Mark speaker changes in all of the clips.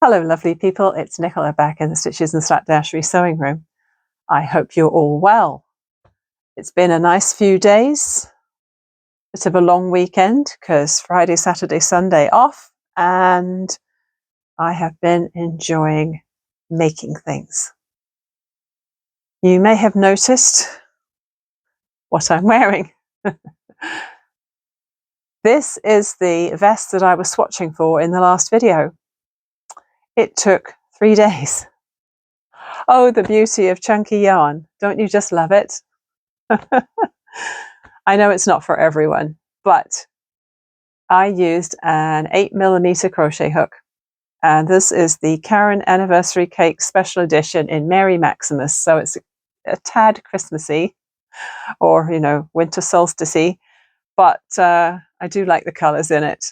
Speaker 1: Hello lovely people, it's Nicola back in the Stitches and Slapdashery sewing room. I hope you're all well. It's been a nice few days, bit of a long weekend because Friday, Saturday, Sunday off, and I have been enjoying making things. You may have noticed what I'm wearing. This is the vest that I was swatching for in the last video. It took 3 days. Oh, the beauty of chunky yarn. Don't you just love it? I know it's not for everyone, but I used an 8mm crochet hook. And this is the Caron Anniversary Cake Special Edition in Merry Maximus. So it's a tad Christmassy or, you know, winter solstice-y, but I do like the colours in it.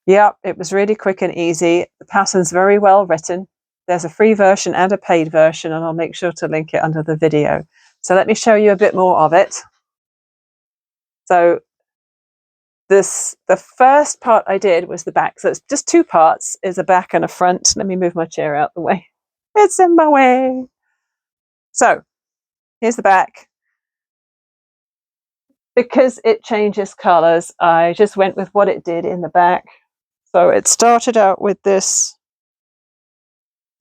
Speaker 1: Yeah, it was really quick and easy. The pattern's very well written. There's a free version and a paid version, and I'll make sure to link it under the video. So let me show you a bit more of it. So the first part I did was the back. So it's just two parts, is a back and a front. Let me move my chair out the way. It's in my way. So here's the back. Because it changes colors, I just went with what it did in the back. So it started out with this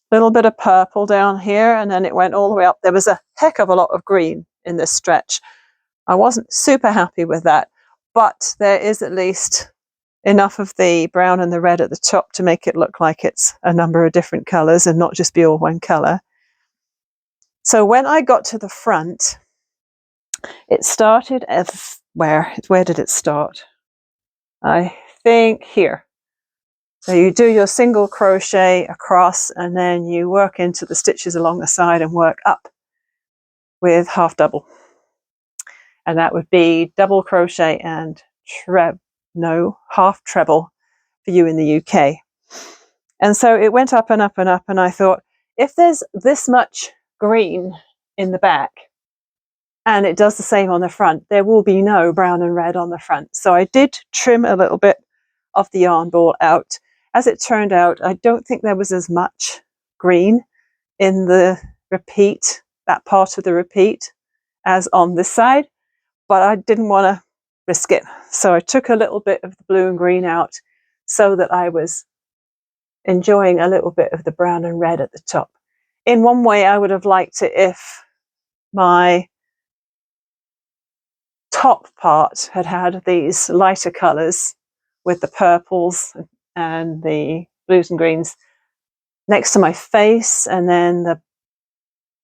Speaker 1: little bit of purple down here, and then it went all the way up. There was a heck of a lot of green in this stretch. I wasn't super happy with that, but there is at least enough of the brown and the red at the top to make it look like it's a number of different colors and not just be all one color. So when I got to the front, it started as where did it start? I think here. So you do your single crochet across, and then you work into the stitches along the side and work up with half double. And that would be double crochet and half treble for you in the UK. And so it went up and up and up, and I thought, if there's this much green in the back and it does the same on the front, there will be no brown and red on the front. So I did trim a little bit of the yarn ball out. As it turned out, I don't think there was as much green in the repeat, that part of the repeat, as on this side, but I didn't want to risk it. So I took a little bit of the blue and green out so that I was enjoying a little bit of the brown and red at the top. In one way, I would have liked it if my top part had had these lighter colors with the purples and the blues and greens next to my face, and then the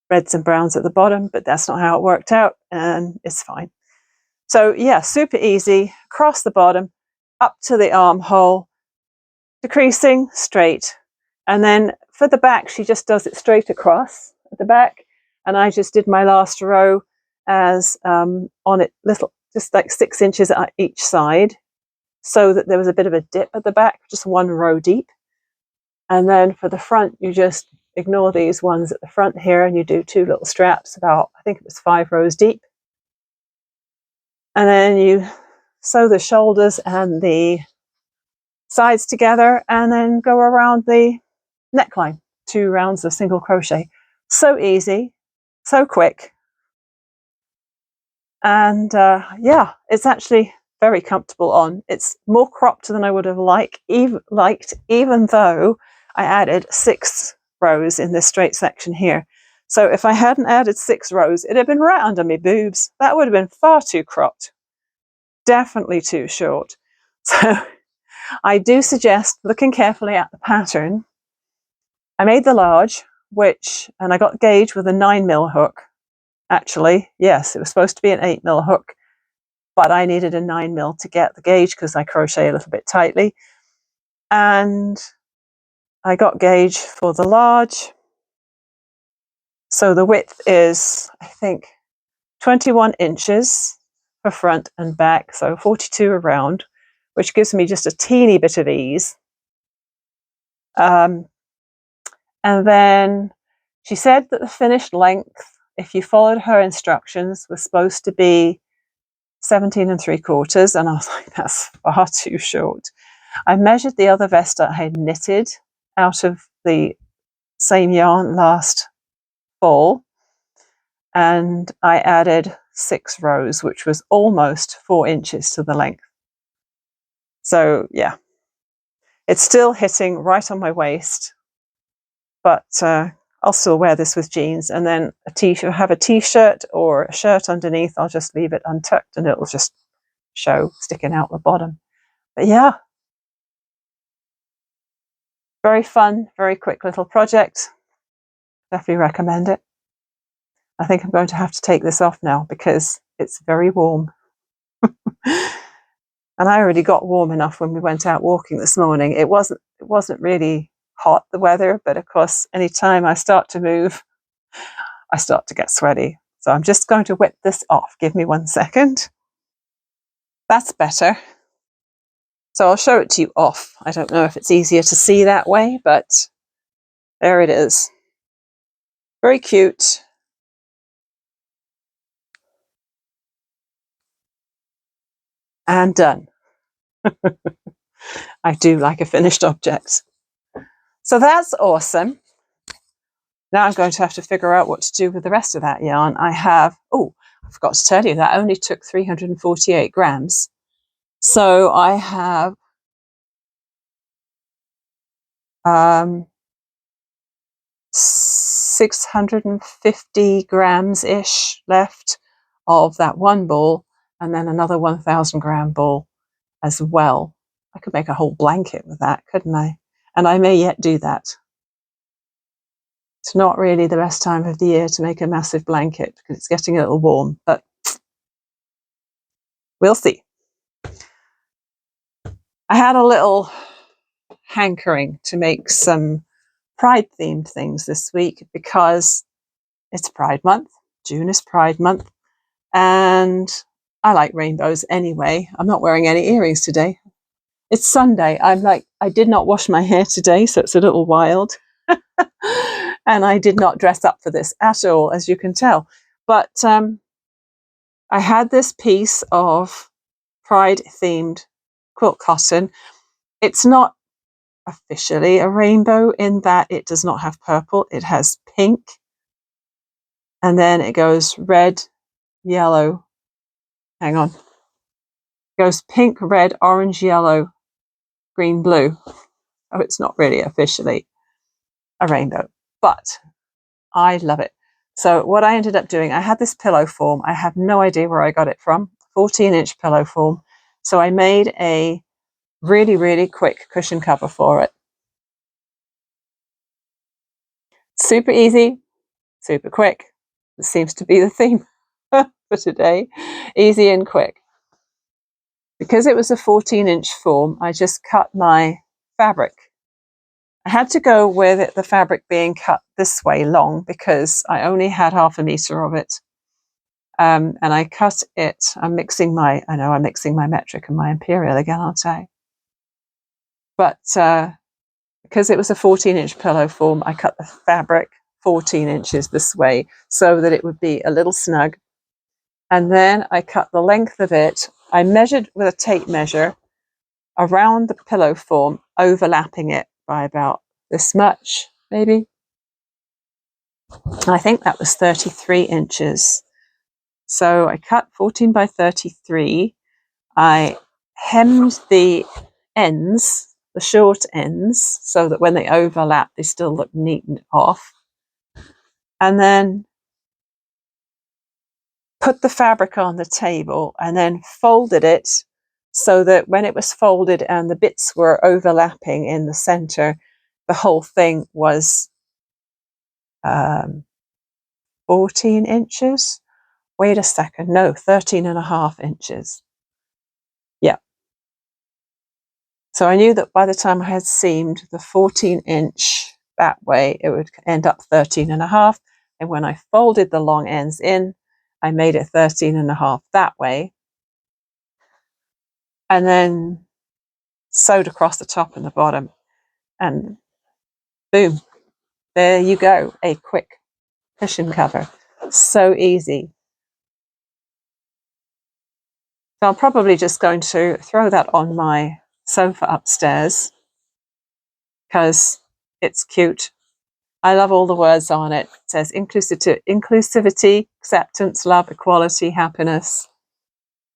Speaker 1: reds and browns at the bottom, but that's not how it worked out, and it's fine. So yeah, super easy, across the bottom, up to the armhole, decreasing, straight. And then for the back, she just does it straight across at the back, and I just did my last row as on it little, just like 6 inches at each side, so that there was a bit of a dip at the back, just one row deep. And then for the front, you just ignore these ones at the front here, and you do 2 little straps about, I think it was 5 rows deep. And then you sew the shoulders and the sides together, and then go around the neckline, 2 rounds of single crochet. So easy, so quick. And yeah, it's actually very comfortable on. It's more cropped than I would have liked, even though I added 6 rows in this straight section here. So if I hadn't added 6 rows, it'd have been right under my boobs. That would have been far too cropped. Definitely too short. So I do suggest looking carefully at the pattern. I made the large, and I got gauge with a 9mm hook. Actually, yes, it was supposed to be an 8mm hook, but I needed a 9mm to get the gauge because I crochet a little bit tightly. And I got gauge for the large. So the width is, I think, 21 inches for front and back, so 42 around, which gives me just a teeny bit of ease. And then she said that the finished length, if you followed her instructions, was supposed to be 17 3/4, and I was like, that's far too short. I measured the other vest I had knitted, out of the same yarn last fall, and I added 6 rows, which was almost 4 inches to the length. So yeah, it's still hitting right on my waist, but I'll still wear this with jeans, and then have a t-shirt or a shirt underneath. I'll just leave it untucked and it'll just show sticking out the bottom. But yeah, very fun, very quick little project. Definitely recommend it. I think I'm going to have to take this off now because it's very warm. And I already got warm enough when we went out walking this morning. It wasn't really hot, the weather, but of course, anytime I start to move, I start to get sweaty. So I'm just going to whip this off. Give me 1 second. That's better. So I'll show it to you off. I don't know if it's easier to see that way, but there it is. Very cute. And done. I do like a finished object. So that's awesome. Now I'm going to have to figure out what to do with the rest of that yarn. I forgot to tell you, that only took 348 grams. So I have 650 grams-ish left of that one ball, and then another 1,000 gram ball as well. I could make a whole blanket with that, couldn't I? And I may yet do that. It's not really the best time of the year to make a massive blanket because it's getting a little warm, but we'll see. I had a little hankering to make some Pride themed things this week because it's Pride month. June is Pride month, and I like rainbows anyway. I'm not wearing any earrings today. It's Sunday. I did not wash my hair today, so it's a little wild. And I did not dress up for this at all, as you can tell. But I had this piece of Pride themed quilt cotton. It's not officially a rainbow in that it does not have purple. It has pink, and then it goes red, yellow. Hang on. It goes pink, red, orange, yellow, green, blue. Oh, it's not really officially a rainbow, but I love it. So what I ended up doing, I had this pillow form. I have no idea where I got it from. 14-inch pillow form. So I made a really, really quick cushion cover for it. Super easy, super quick. This seems to be the theme for today. Easy and quick. Because it was a 14-inch form, I just cut my fabric. I had to go with the fabric being cut this way long because I only had 1/2 meter of it. And I cut it. I'm mixing my metric and my imperial again, aren't I? But because it was a 14-inch pillow form, I cut the fabric 14 inches this way so that it would be a little snug. And then I cut the length of it. I measured with a tape measure around the pillow form, overlapping it by about this much, maybe. I think that was 33 inches. So I cut 14 by 33. I hemmed the ends, the short ends, so that when they overlap, they still look neat and off. And then put the fabric on the table and then folded it so that when it was folded and the bits were overlapping in the center, the whole thing was 14 inches. Wait a second. No, 13.5 inches. Yeah. So I knew that by the time I had seamed the 14-inch that way, it would end up 13.5. And when I folded the long ends in, I made it 13.5 that way. And then sewed across the top and the bottom. And boom, there you go. A quick cushion cover. So easy. So I'm probably just going to throw that on my sofa upstairs because It's cute. I love all the words on it. It says inclusivity, acceptance, love, equality, happiness,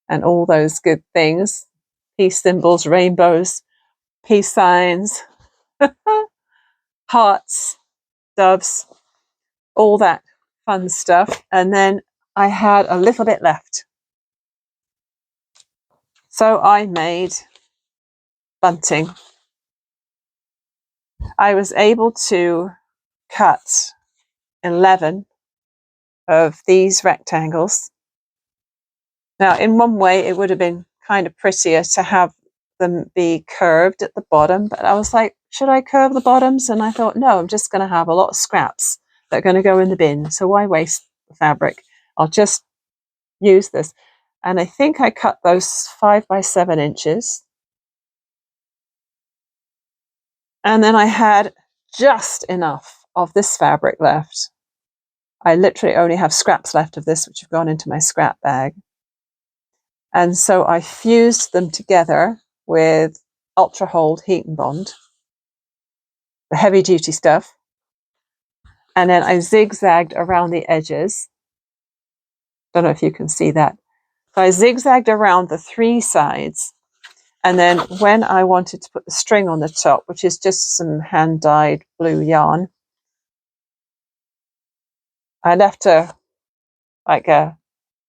Speaker 1: and all those good things. Peace symbols, rainbows, peace signs, hearts, doves, all that fun stuff. And then I had a little bit left. So I made bunting. I was able to cut 11 of these rectangles. Now, in one way, it would have been kind of prettier to have them be curved at the bottom, but I was like, should I curve the bottoms? And I thought, no, I'm just going to have a lot of scraps that are going to go in the bin. So why waste the fabric? I'll just use this. And I think I cut those 5 by 7 inches. And then I had just enough of this fabric left. I literally only have scraps left of this, which have gone into my scrap bag. And so I fused them together with Ultra Hold Heat and Bond, the heavy duty stuff. And then I zigzagged around the edges. Don't know if you can see that. So I zigzagged around the 3 sides. And then when I wanted to put the string on the top, which is just some hand-dyed blue yarn, I left like a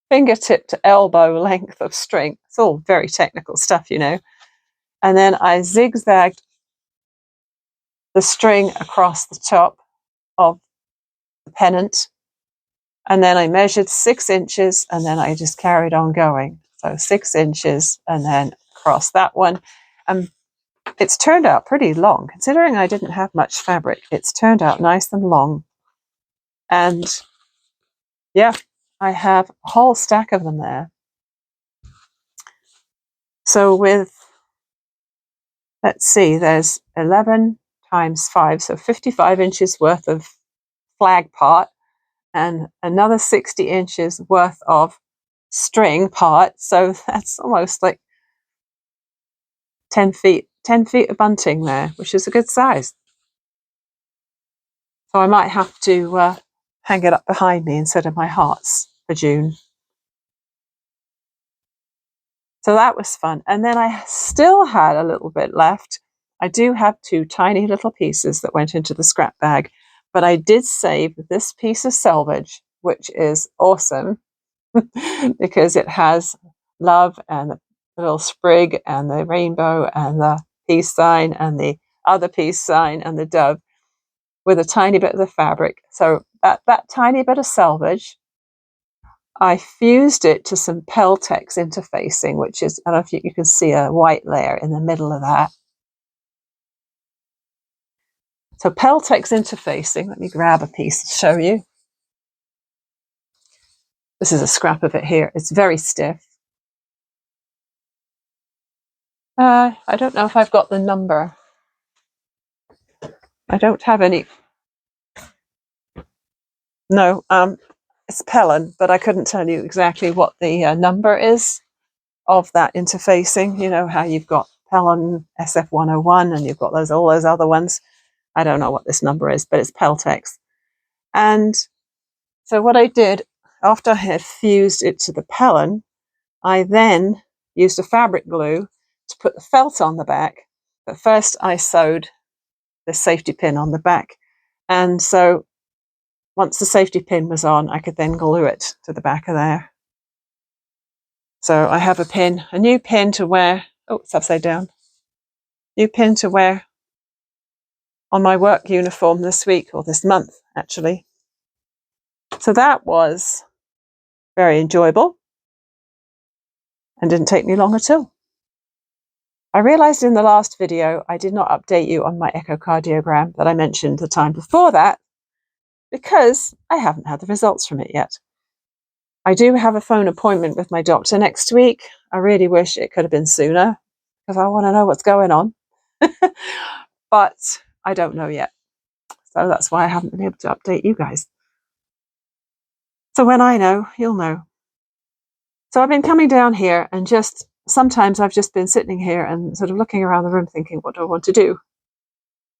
Speaker 1: fingertip to elbow length of string. It's all very technical stuff, you know. And then I zigzagged the string across the top of the pennant. And then I measured 6 inches and then I just carried on going. So 6 inches and then across that one. And it's turned out pretty long. Considering I didn't have much fabric, it's turned out nice and long. And yeah, I have a whole stack of them there. So with, let's see, there's 11 times 5, so 55 inches worth of flag part and another 60 inches worth of string part. So that's almost like 10 feet of bunting there, which is a good size. So I might have to hang it up behind me instead of my hearts for June. So that was fun. And then I still had a little bit left. I do have 2 tiny little pieces that went into the scrap bag, but I did save this piece of selvage, which is awesome because it has love and the little sprig and the rainbow and the peace sign and the other peace sign and the dove with a tiny bit of the fabric. So that tiny bit of selvage, I fused it to some Peltex interfacing, which is, I don't know if you can see a white layer in the middle of that. So Peltex interfacing, let me grab a piece to show you. This is a scrap of it here. It's very stiff. I don't know if I've got the number. I don't have any. No, it's Pellon, but I couldn't tell you exactly what the number is of that interfacing. You know how you've got Pellon SF101 and you've got all those other ones. I don't know what this number is, but it's Peltex. And so what I did after I had fused it to the Pellon, I then used a fabric glue to put the felt on the back. But first I sewed the safety pin on the back. And so once the safety pin was on, I could then glue it to the back of there. So I have a new pin to wear. Oh, it's upside down. New pin to wear on my work uniform this week, or this month, actually. So that was very enjoyable and didn't take me long at all. I realized in the last video I did not update you on my echocardiogram that I mentioned the time before that because I haven't had the results from it yet. I do have a phone appointment with my doctor next week. I really wish it could have been sooner because I want to know what's going on. But I don't know yet. So that's why I haven't been able to update you guys. So when I know, you'll know. So I've been coming down here and sometimes I've just been sitting here and sort of looking around the room thinking, what do I want to do?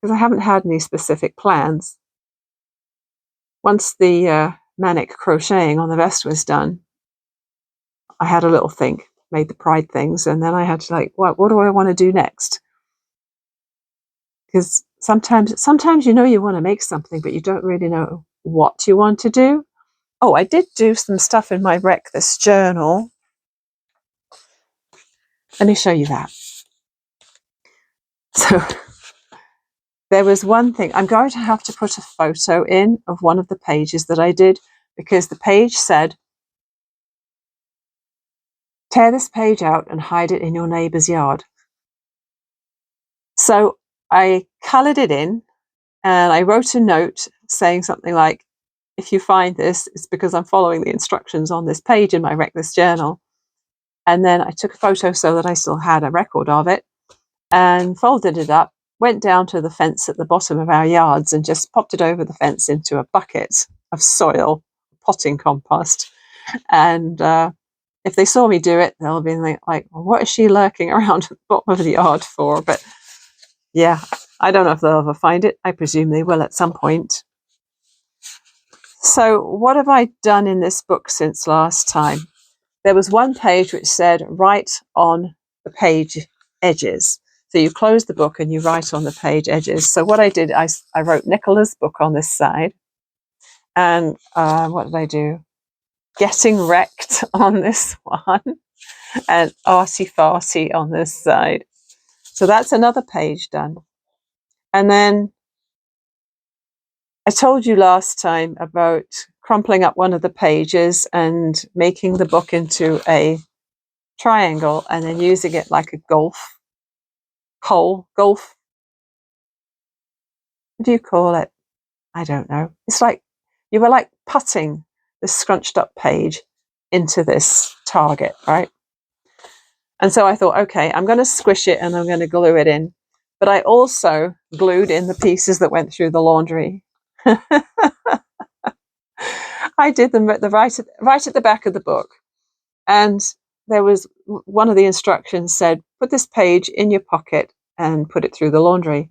Speaker 1: because I haven't had any specific plans. Once the manic crocheting on the vest was done, I had a little think, made the pride things, and then I had to like, what do I want to do next? Because sometimes you know you want to make something, but you don't really know what you want to do. Oh, I did do some stuff in my Wreck This journal. Let me show you that. So there was one thing. I'm going to have to put a photo in of one of the pages that I did, because the page said, tear this page out and hide it in your neighbour's yard. So I coloured it in and I wrote a note saying something like, if you find this, it's because I'm following the instructions on this page in my Wreck This journal. And then I took a photo so that I still had a record of it and folded it up, went down to the fence at the bottom of our yards and just popped it over the fence into a bucket of soil, potting compost. And if they saw me do it, they'll be like, well, what is she lurking around at the bottom of the yard for? But yeah, I don't know if they'll ever find it. I presume they will at some point. So what have I done in this book since last time? There was one page which said, write on the page edges. So you close the book and you write on the page edges. So what I did, I wrote Nicola's book on this side. And what did I do? Getting Wrecked on this one. And Arty Farty on this side. So that's another page done. And then I told you last time about crumpling up one of the pages and making the book into a triangle and then using it like a golf hole. Golf, what do you call it? I don't know. It's like you were like putting this scrunched up page into this target, right? And so I thought, okay, I'm going to squish it and I'm going to glue it in. But I also glued in the pieces that went through the laundry. I did them at the right at the back of the book. And there was one of the instructions said, put this page in your pocket and put it through the laundry.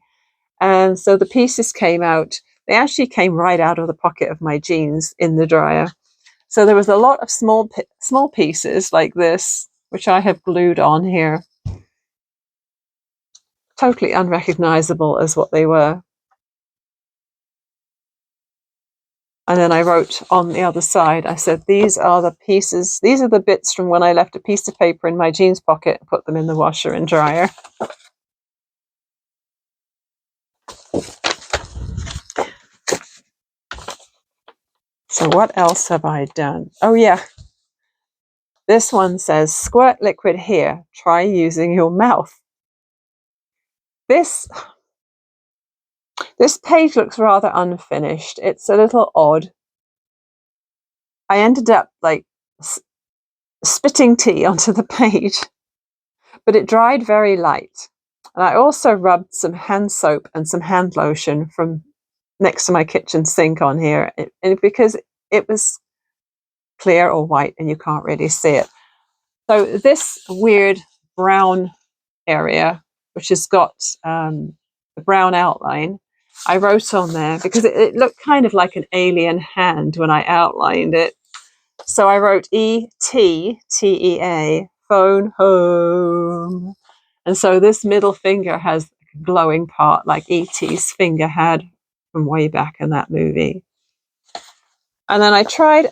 Speaker 1: And so the pieces came out. They actually came right out of the pocket of my jeans in the dryer. So there was a lot of small pieces like this, which I have glued on here. Totally unrecognizable as what they were. And then I wrote on the other side, I said, these are the pieces, these are the bits from when I left a piece of paper in my jeans pocket and put them in the washer and dryer. So what else have I done? Oh yeah, this one says, squirt liquid here, try using your mouth. This page looks rather unfinished. It's a little odd. I ended up like spitting tea onto the page, but it dried very light. And I also rubbed some hand soap and some hand lotion from next to my kitchen sink on here, and because it was clear or white and you can't really see it. So this weird brown area, which has got the brown outline, I wrote on there because it looked kind of like an alien hand when I outlined it. So I wrote E-T-T-E-A, phone home. And so this middle finger has a glowing part like E.T.'s finger had from way back in that movie. And then I tried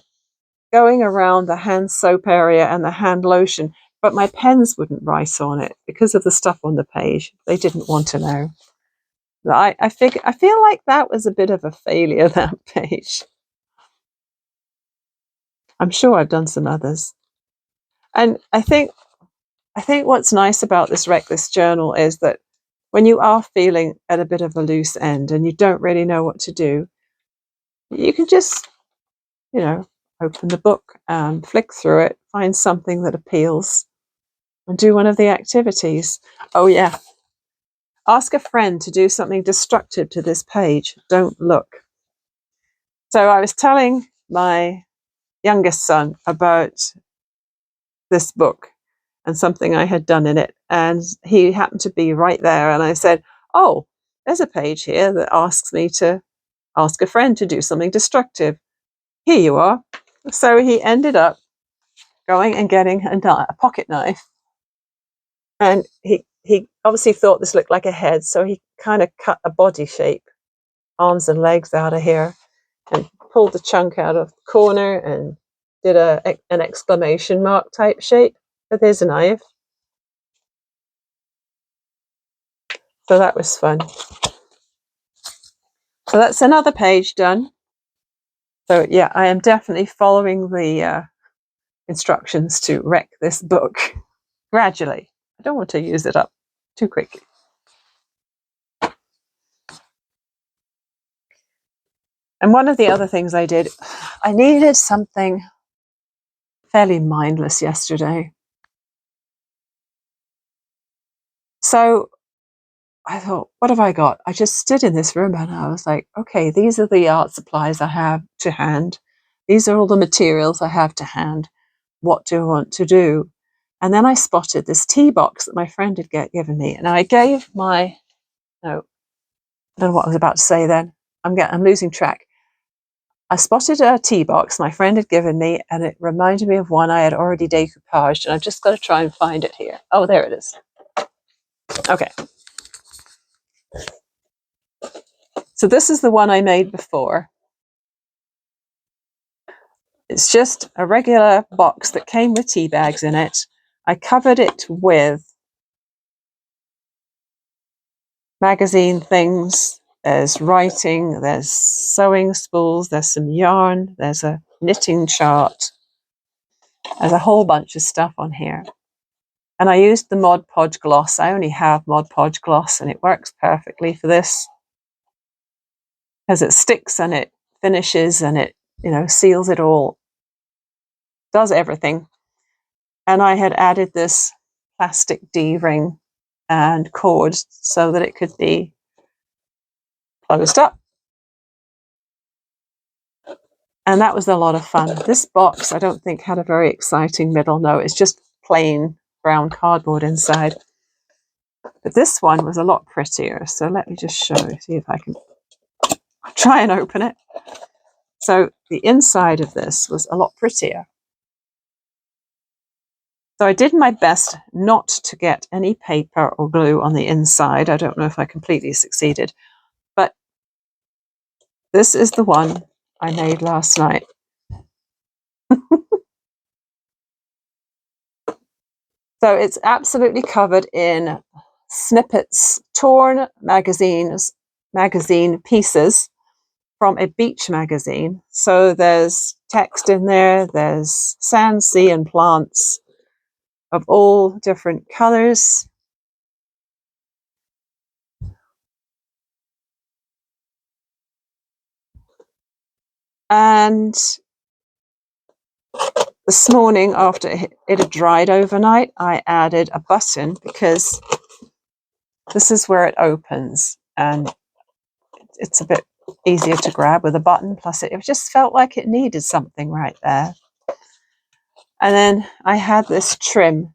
Speaker 1: going around the hand soap area and the hand lotion, but my pens wouldn't write on it because of the stuff on the page. They didn't want to know. I feel like that was a bit of a failure, that page. I'm sure I've done some others. And I think what's nice about this Wreck This journal is that when you are feeling at a bit of a loose end and you don't really know what to do, you can just, open the book and flick through it, find something that appeals, and do one of the activities. Oh yeah, ask a friend to do something destructive to this page. Don't look. So I was telling my youngest son about this book and something I had done in it, and he happened to be right there, and I said, oh, there's a page here that asks me to ask a friend to do something destructive. Here you are. So he ended up going and getting a pocket knife. And he obviously thought this looked like a head, so he kind of cut a body shape, arms and legs out of here, and pulled the chunk out of the corner and did an exclamation mark type shape with his knife. So that was fun. So that's another page done. So yeah, I am definitely following the instructions to wreck this book gradually. I don't want to use it up too quickly. And one of the other things I did, I needed something fairly mindless yesterday. So I thought, what have I got? I just stood in this room and I was like, okay, these are the art supplies I have to hand. These are all the materials I have to hand. What do I want to do? And then I spotted this tea box that my friend had given me. And I gave I don't know what I was about to say then. I'm losing track. I spotted a tea box my friend had given me, and it reminded me of one I had already decoupaged. And I've just got to try and find it here. Oh, there it is. Okay. So this is the one I made before. It's just a regular box that came with tea bags in it. I covered it with magazine things. There's writing, there's sewing spools, there's some yarn, there's a knitting chart. There's a whole bunch of stuff on here. And I used the Mod Podge gloss. I only have Mod Podge gloss and it works perfectly for this. Because it sticks and it finishes and it, seals it all. Does everything. And I had added this plastic D-ring and cord so that it could be closed up. And that was a lot of fun. This box, I don't think, had a very exciting middle. No, it's just plain brown cardboard inside. But this one was a lot prettier. So let me just show you, see if I can try and open it. So the inside of this was a lot prettier. So I did my best not to get any paper or glue on the inside. I don't know if I completely succeeded. But this is the one I made last night. So it's absolutely covered in snippets, torn magazine pieces from a beach magazine. So there's text in there, there's sand, sea, and plants of all different colors. And this morning, after it had dried overnight, I added a button because this is where it opens and it's a bit easier to grab with a button. Plus it just felt like it needed something right there. And then I had this trim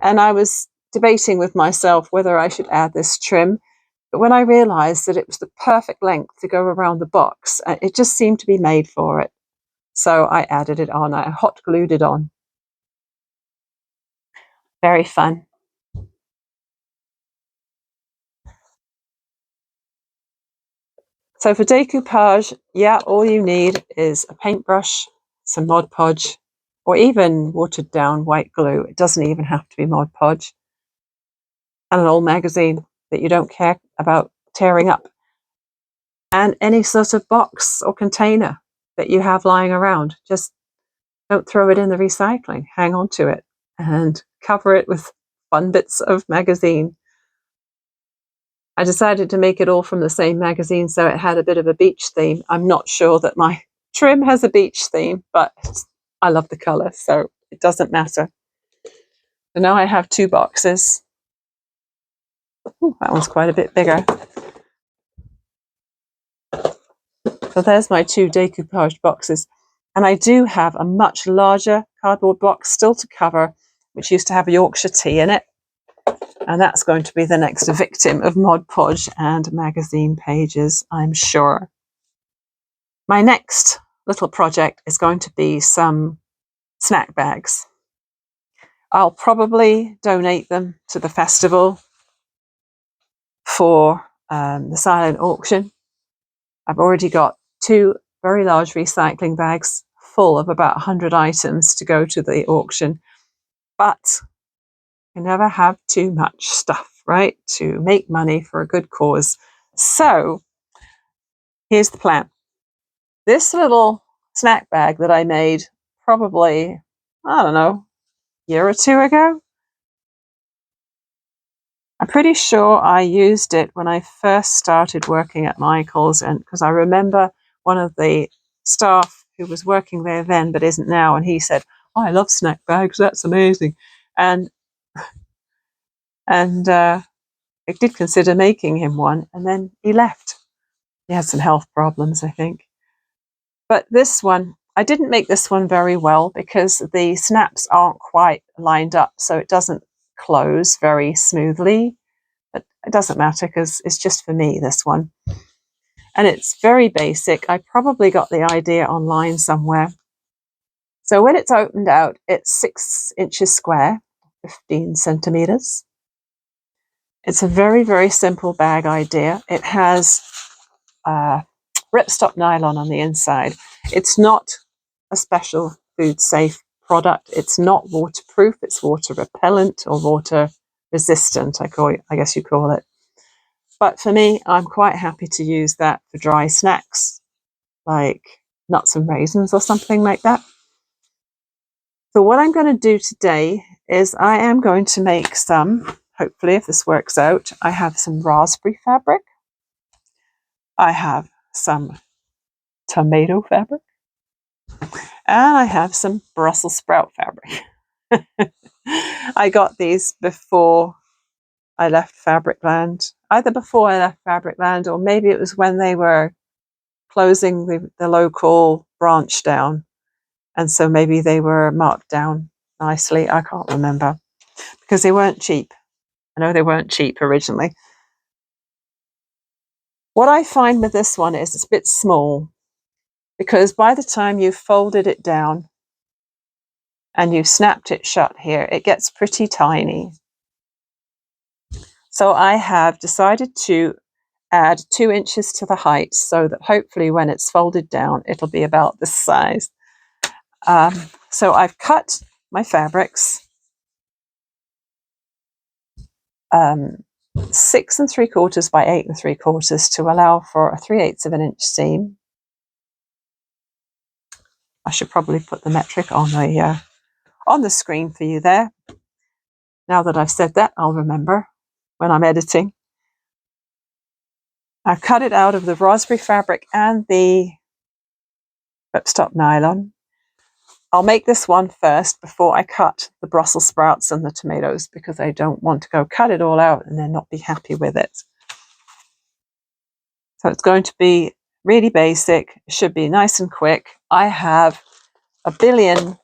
Speaker 1: and I was debating with myself whether I should add this trim. But when I realized that it was the perfect length to go around the box, it just seemed to be made for it. So I added it on. I hot glued it on. Very fun. So for decoupage, yeah, all you need is a paintbrush, some Mod Podge, or even watered down white glue. It doesn't even have to be Mod Podge. And an old magazine that you don't care about tearing up. And any sort of box or container that you have lying around. Just don't throw it in the recycling. Hang on to it and cover it with fun bits of magazine. I decided to make it all from the same magazine, so it had a bit of a beach theme. I'm not sure that my trim has a beach theme, but I love the colour, so it doesn't matter. So now I have two boxes. Ooh, that one's quite a bit bigger. So there's my two decoupage boxes. And I do have a much larger cardboard box still to cover, which used to have Yorkshire tea in it. And that's going to be the next victim of Mod Podge and magazine pages, I'm sure. My next little project is going to be some snack bags. I'll probably donate them to the festival for the silent auction. I've already got 2 very large recycling bags full of about 100 items to go to the auction. But you never have too much stuff, right? To make money for a good cause. So here's the plan. This little snack bag that I made probably, I don't know, a year or 2 ago. I'm pretty sure I used it when I first started working at Michael's, and because I remember one of the staff who was working there then but isn't now, and he said, "Oh, I love snack bags, that's amazing." And I did consider making him one, and then he left. He had some health problems, I think. But this one, I didn't make this one very well because the snaps aren't quite lined up, so it doesn't close very smoothly. But it doesn't matter because it's just for me, this one. And it's very basic. I probably got the idea online somewhere. So when it's opened out, it's 6 inches square, 15 centimeters. It's a very, very simple bag idea. It has ripstop nylon on the inside. It's not a special food safe product. It's not waterproof. It's water repellent or water resistant, I guess you call it. But for me, I'm quite happy to use that for dry snacks, like nuts and raisins or something like that. So what I'm going to do today is I am going to make some, hopefully if this works out, I have some raspberry fabric. I have some tomato fabric. And I have some Brussels sprout fabric. I got these before I left Fabricland, either before I left Fabricland or maybe it was when they were closing the local branch down. And so maybe they were marked down nicely. I can't remember because they weren't cheap. I know they weren't cheap originally. What I find with this one is it's a bit small because by the time you've folded it down and you've snapped it shut here, it gets pretty tiny. So I have decided to add 2 inches to the height so that hopefully when it's folded down, it'll be about this size. So I've cut my fabrics 6 3/4 by 8 3/4 to allow for a 3/8 of an inch seam. I should probably put the metric on the screen for you there. Now that I've said that, I'll remember when I'm editing. I've cut it out of the raspberry fabric and the ripstop nylon. I'll make this one first before I cut the Brussels sprouts and the tomatoes because I don't want to go cut it all out and then not be happy with it. So it's going to be really basic. It should be nice and quick. I have a billion.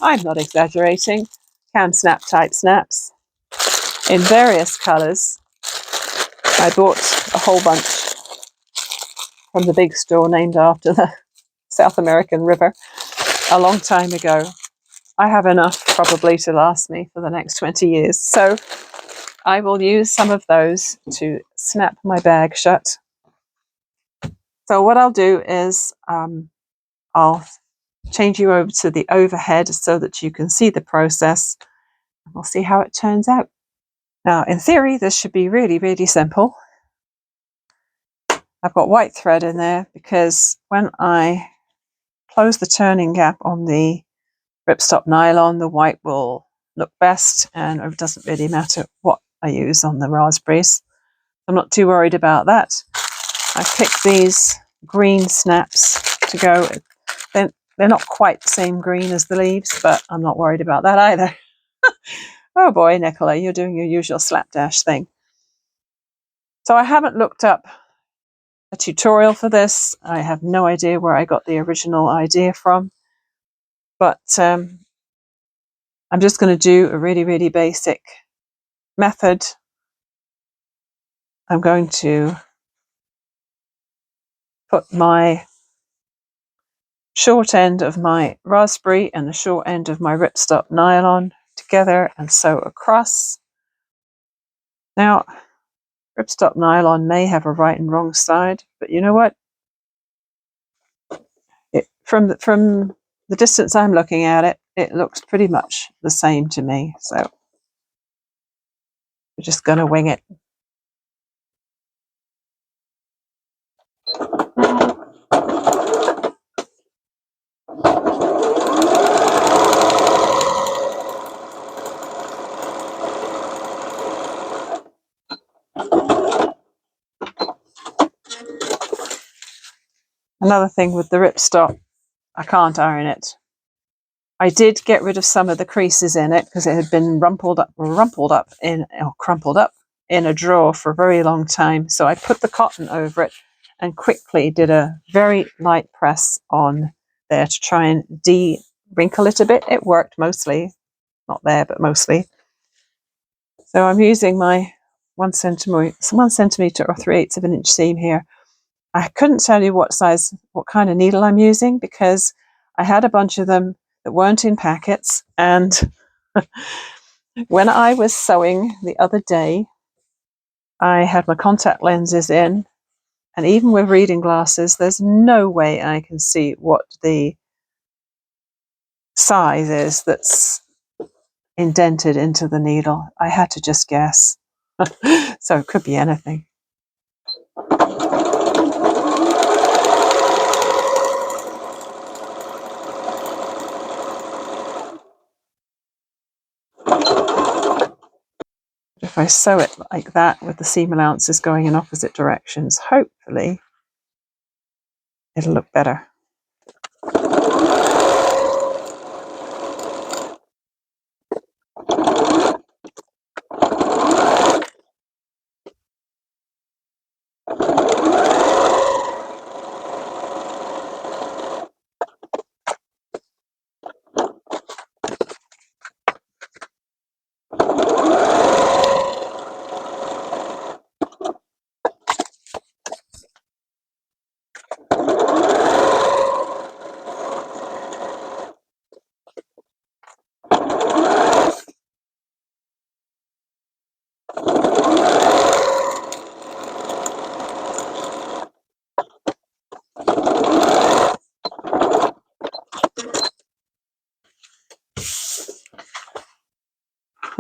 Speaker 1: I'm not exaggerating. Cam snap type snaps in various colours. I bought a whole bunch from the big store named after the South American river a long time ago. I have enough probably to last me for the next 20 years. So I will use some of those to snap my bag shut. So what I'll do is I'll change you over to the overhead so that you can see the process. We'll see how it turns out. Now, in theory, this should be really, really simple. I've got white thread in there because when I close the turning gap on the ripstop nylon, the white will look best, and it doesn't really matter what I use on the raspberries. I'm not too worried about that. I picked these green snaps to go. They're not quite the same green as the leaves, but I'm not worried about that either. Oh boy, Nicola, you're doing your usual slapdash thing. So I haven't looked up a tutorial for this. I have no idea where I got the original idea from, but I'm just going to do a really, really basic method. I'm going to put my short end of my raspberry and the short end of my ripstop nylon together and sew across. Now, ripstop nylon may have a right and wrong side, but you know what? From the distance I'm looking at it, it looks pretty much the same to me. So we're just going to wing it. Another thing with the ripstop, I can't iron it. I did get rid of some of the creases in it because it had been crumpled up in a drawer for a very long time. So I put the cotton over it and quickly did a very light press on there to try and de-wrinkle it a bit. It worked mostly, not there, but mostly. So I'm using my 1 centimeter or 3/8 of an inch seam here. I couldn't tell you what kind of needle I'm using because I had a bunch of them that weren't in packets. And when I was sewing the other day, I had my contact lenses in, and even with reading glasses, there's no way I can see what the size is that's indented into the needle. I had to just guess. So it could be anything. If I sew it like that with the seam allowances going in opposite directions, hopefully it'll look better.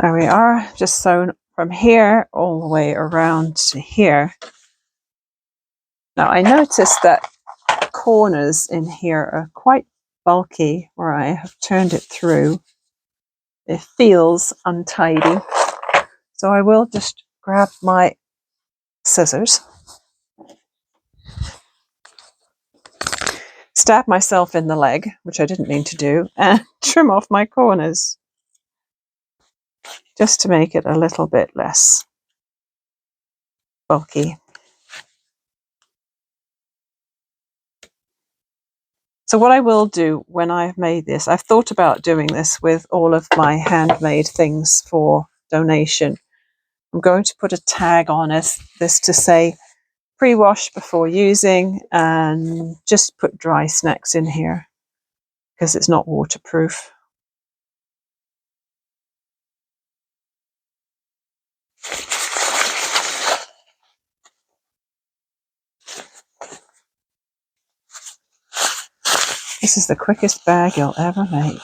Speaker 1: There we are, just sewn from here all the way around to here. Now I noticed that corners in here are quite bulky where I have turned it through. It feels untidy. So I will just grab my scissors, stab myself in the leg, which I didn't mean to do, and trim off my corners just to make it a little bit less bulky. So what I will do when I've made this, I've thought about doing this with all of my handmade things for donation. I'm going to put a tag on this to say pre-wash before using, and just put dry snacks in here because it's not waterproof. This is the quickest bag you'll ever make.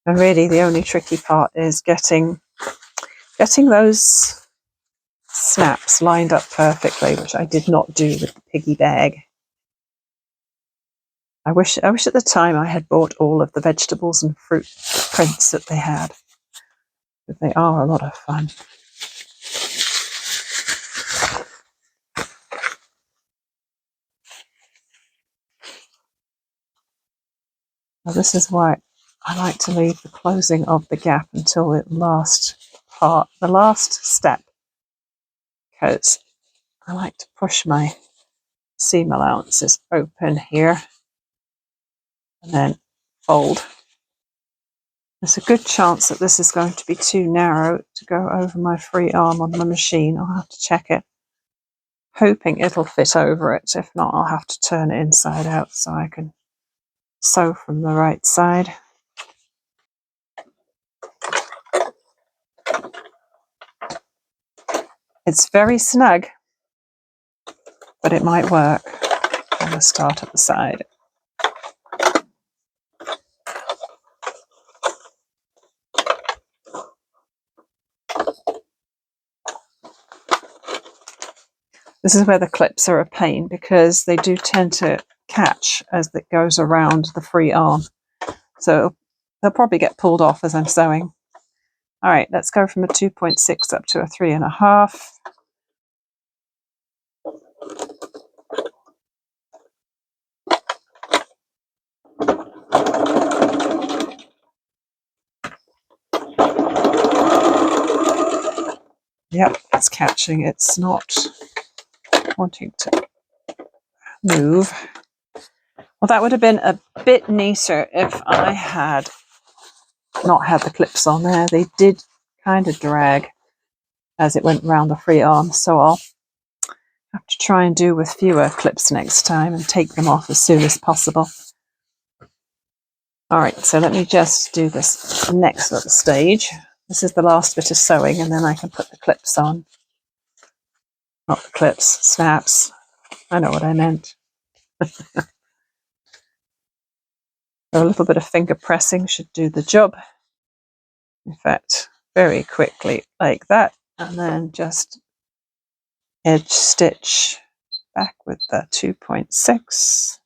Speaker 1: And really the only tricky part is getting those snaps lined up perfectly, which I did not do with the piggy bag. I wish at the time I had bought all of the vegetables and fruit prints that they had. But they are a lot of fun. Now this is why I like to leave the closing of the gap until the last step, because I like to push my seam allowances open here and then fold. There's a good chance that this is going to be too narrow to go over my free arm on the machine. I'll have to check it, hoping it'll fit over it. If not, I'll have to turn it inside out so I can sew from the right side. It's very snug, but it might work. I'm going to start at the side. This is where the clips are a pain because they do tend to catch as it goes around the free arm. So they'll probably get pulled off as I'm sewing. All right, let's go from a 2.6 up to a 3.5. Yep, it's catching. It's not wanting to move. Well, that would have been a bit neater if I had not had the clips on there. They did kind of drag as it went around the free arm, so I'll have to try and do with fewer clips next time and take them off as soon as possible. All right, so let me just do this next little stage. This is the last bit of sewing, and then I can put the clips on. Not the clips, snaps. I know what I meant. A little bit of finger pressing should do the job. In fact, very quickly like that, and then just edge stitch back with the 2.6.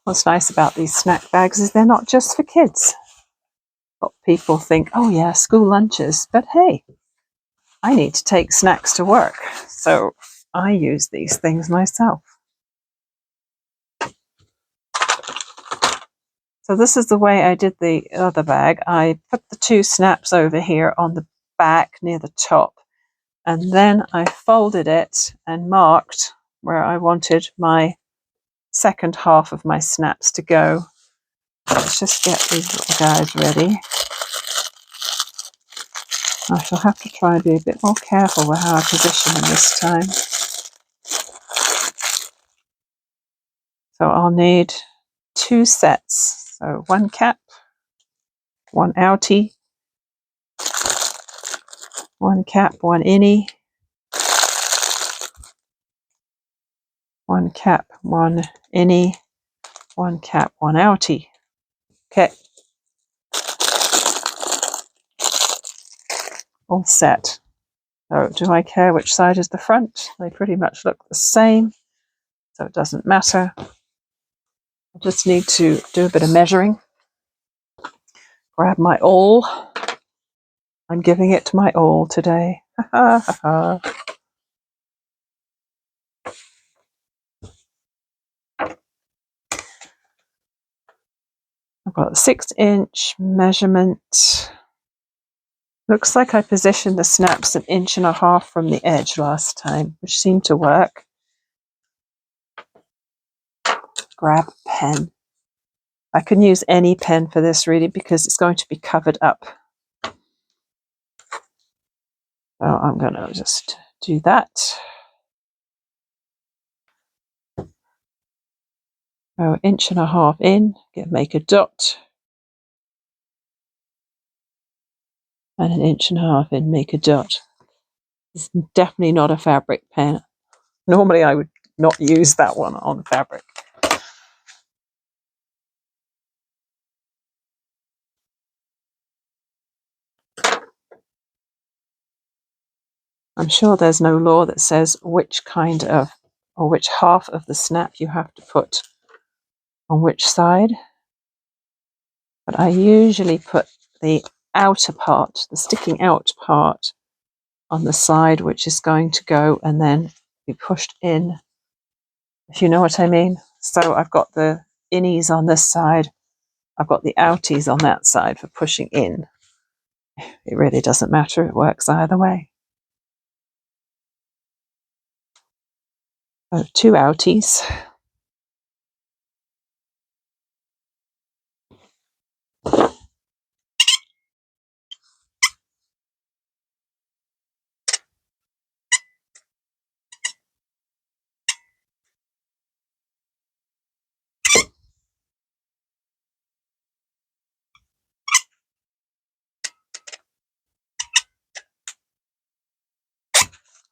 Speaker 1: What's nice about these snack bags is they're not just for kids. But people think, oh yeah, school lunches, but hey, I need to take snacks to work, so I use these things myself. So this is the way I did the other bag. I put the 2 snaps over here on the back near the top, and then I folded it and marked where I wanted my second half of my snaps to go. Let's just get these little guys ready. I shall have to try and be a bit more careful with how I position them this time. So I'll need 2 sets. So 1 cap, 1 outie, 1 cap, 1 innie, 1 cap, 1 innie, 1 cap, 1 outie. Okay. All set. So do I care which side is the front? They pretty much look the same, so it doesn't matter. I just need to do a bit of measuring. Grab my awl. I'm giving it my all today. Ha ha ha. I've got a 6-inch measurement. Looks like I positioned the snaps 1.5 inches from the edge last time, which seemed to work. Grab a pen. I can use any pen for this really because it's going to be covered up. So I'm going to just do that. Go 1.5 inches in, make a dot. And 1.5 inches in, make a dot. It's definitely not a fabric pen. Normally I would not use that one on fabric. I'm sure there's no law that says which kind of, or which half of the snap you have to put on which side. But I usually put the outer part, the sticking out part, on the side which is going to go and then be pushed in if you know what I mean. So I've got the innies on this side, I've got the outies on that side for pushing in. It really doesn't matter, it works either way. So 2 outies.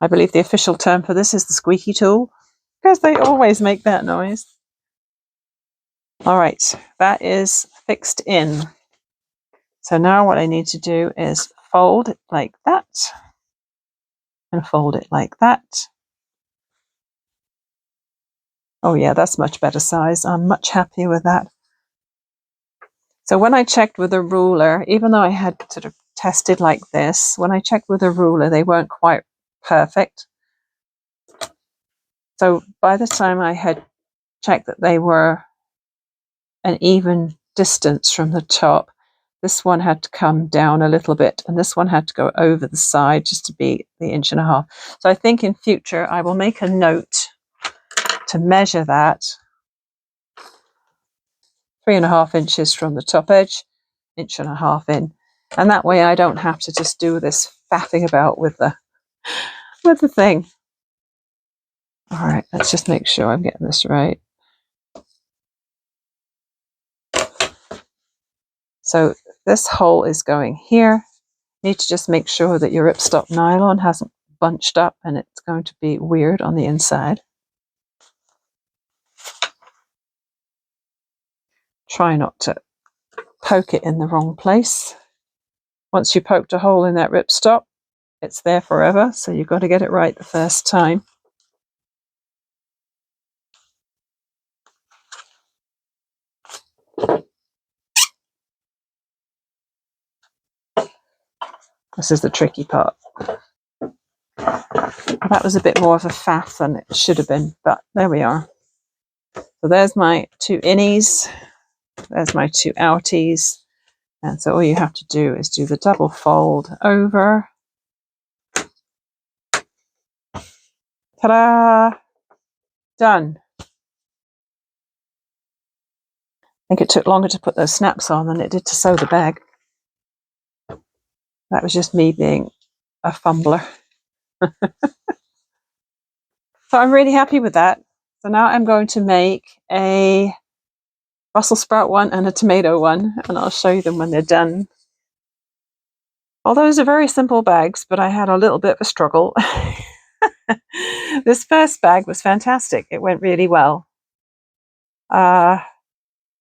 Speaker 1: I believe the official term for this is the squeaky tool, because they always make that noise. All right, that is fixed in. So now what I need to do is fold it like that, and fold it like that. Oh yeah, that's much better size. I'm much happier with that. So when I checked with a ruler, even though I had sort of tested like this, when I checked with a ruler, they weren't quite perfect. So by the time I had checked that they were an even distance from the top, this one had to come down a little bit, and this one had to go over the side just to be the 1.5 inches. So I think in future I will make a note to measure that 3.5 inches from the top edge, 1.5 inches in, and that way I don't have to just do this faffing about with the thing. All right, let's just make sure I'm getting this right. So this hole is going here. You need to just make sure that your ripstop nylon hasn't bunched up and it's going to be weird on the inside. Try not to poke it in the wrong place. Once you poked a hole in that ripstop, it's there forever, so you've got to get it right the first time. This is the tricky part. That was a bit more of a faff than it should have been, but there we are. So there's my 2 innies, there's my 2 outies, and so all you have to do is do the double fold over. Ta-da! Done. I think it took longer to put those snaps on than it did to sew the bag. That was just me being a fumbler. So I'm really happy with that. So now I'm going to make a Brussels sprout one and a tomato one, and I'll show you them when they're done. Well, those are very simple bags, but I had a little bit of a struggle. This first bag was fantastic. It went really well.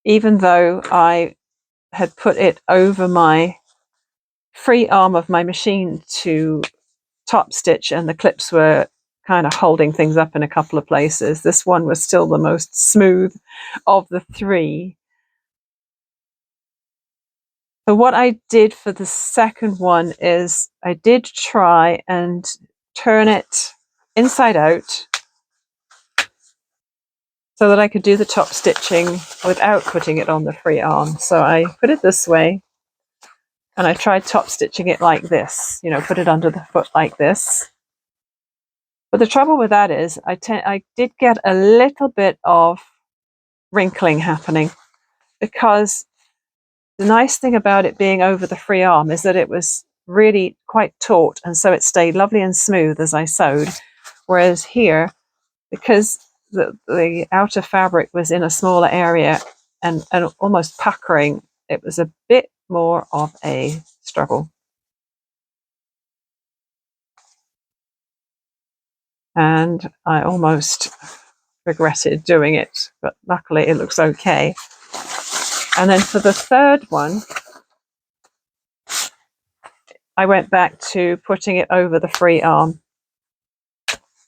Speaker 1: Even though I had put it over my free arm of my machine to top stitch, and the clips were kind of holding things up in a couple of places, this one was still the most smooth of the 3. So what I did for the second one is I did try and turn it inside out so that I could do the top stitching without putting it on the free arm. So I put it this way, and I tried top stitching it like this, you know, put it under the foot like this. But the trouble with that is I did get a little bit of wrinkling happening, because the nice thing about it being over the free arm is that it was really quite taut, and so it stayed lovely and smooth as I sewed. Whereas here, because the outer fabric was in a smaller area and almost puckering, it was a bit more of a struggle. And I almost regretted doing it, but luckily it looks okay. And then for the third one, I went back to putting it over the free arm,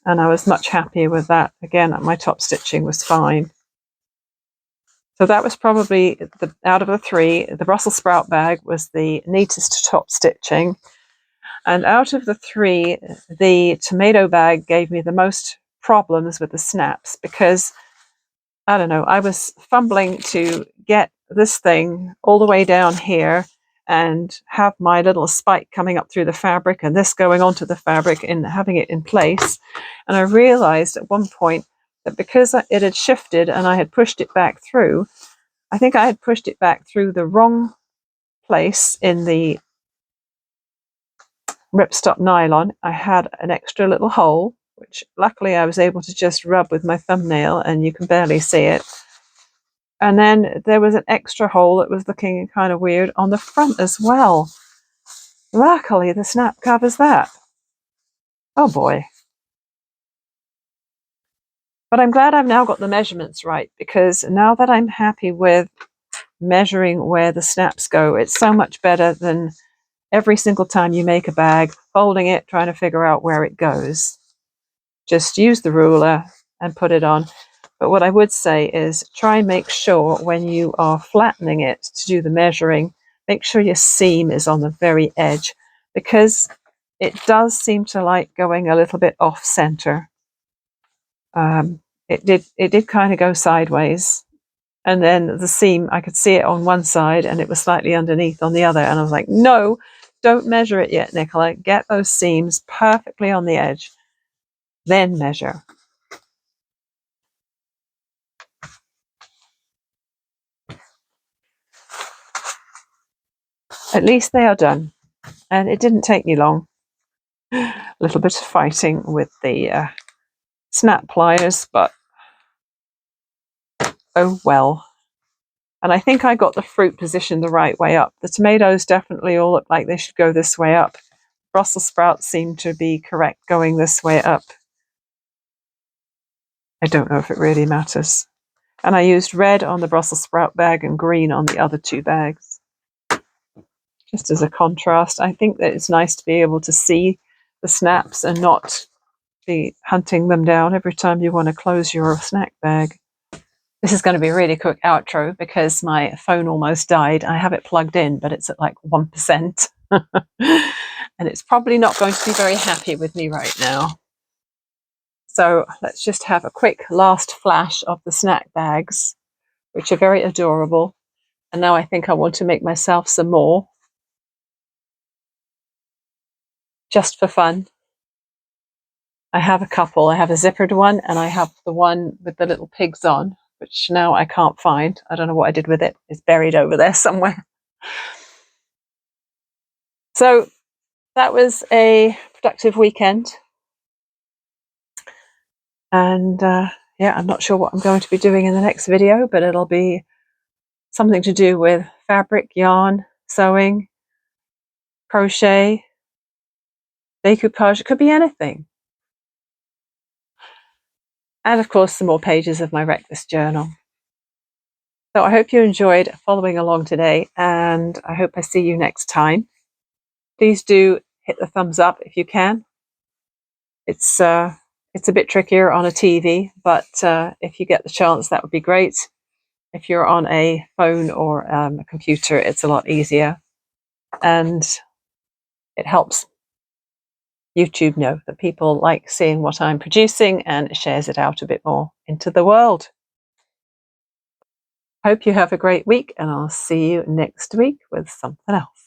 Speaker 1: and I was much happier with that. Again, my top stitching was fine. So that was probably, out of the 3, the Brussels sprout bag was the neatest top stitching. And out of the 3, the tomato bag gave me the most problems with the snaps because, I don't know, I was fumbling to get this thing all the way down here and have my little spike coming up through the fabric and this going onto the fabric and having it in place. And I realized at one point that because it had shifted and I had pushed it back through, I think I had pushed it back through the wrong place in the ripstop nylon. I had an extra little hole, which luckily I was able to just rub with my thumbnail and you can barely see it. And then there was an extra hole that was looking kind of weird on the front as well. Luckily, the snap covers that. Oh boy. But I'm glad I've now got the measurements right, because now that I'm happy with measuring where the snaps go, it's so much better than every single time you make a bag, folding it, trying to figure out where it goes. Just use the ruler and put it on. But what I would say is try and make sure when you are flattening it to do the measuring, make sure your seam is on the very edge, because it does seem to like going a little bit off center. It did kind of go sideways, and then the seam, I could see it on one side and it was slightly underneath on the other, and I was like, no, don't measure it yet, Nicola. Get those seams perfectly on the edge, then measure. At least they are done, and it didn't take me long. A little bit of fighting with the snap pliers, but oh well. And I think I got the fruit positioned the right way up. The tomatoes definitely all look like they should go this way up. Brussels sprouts seem to be correct going this way up. I don't know if it really matters. And I used red on the Brussels sprout bag and green on the other two bags, just as a contrast. I think that it's nice to be able to see the snaps and not be hunting them down every time you want to close your snack bag. This is going to be a really quick outro because my phone almost died. I have it plugged in, but it's at like 1%. And it's probably not going to be very happy with me right now. So let's just have a quick last flash of the snack bags, which are very adorable. And now I think I want to make myself some more, just for fun. I have a couple. I have a zippered one and I have the one with the little pigs on, which now I can't find. I don't know what I did with it. It's buried over there somewhere. So that was a productive weekend. And yeah, I'm not sure what I'm going to be doing in the next video, but it'll be something to do with fabric, yarn, sewing, crochet, decoupage. It could be anything. And of course, some more pages of my breakfast journal. So I hope you enjoyed following along today, and I hope I see you next time. Please do hit the thumbs up if you can. It's a bit trickier on a TV, but if you get the chance, that would be great. If you're on a phone or a computer, it's a lot easier, and it helps YouTube know that people like seeing what I'm producing, and it shares it out a bit more into the world. Hope you have a great week, and I'll see you next week with something else.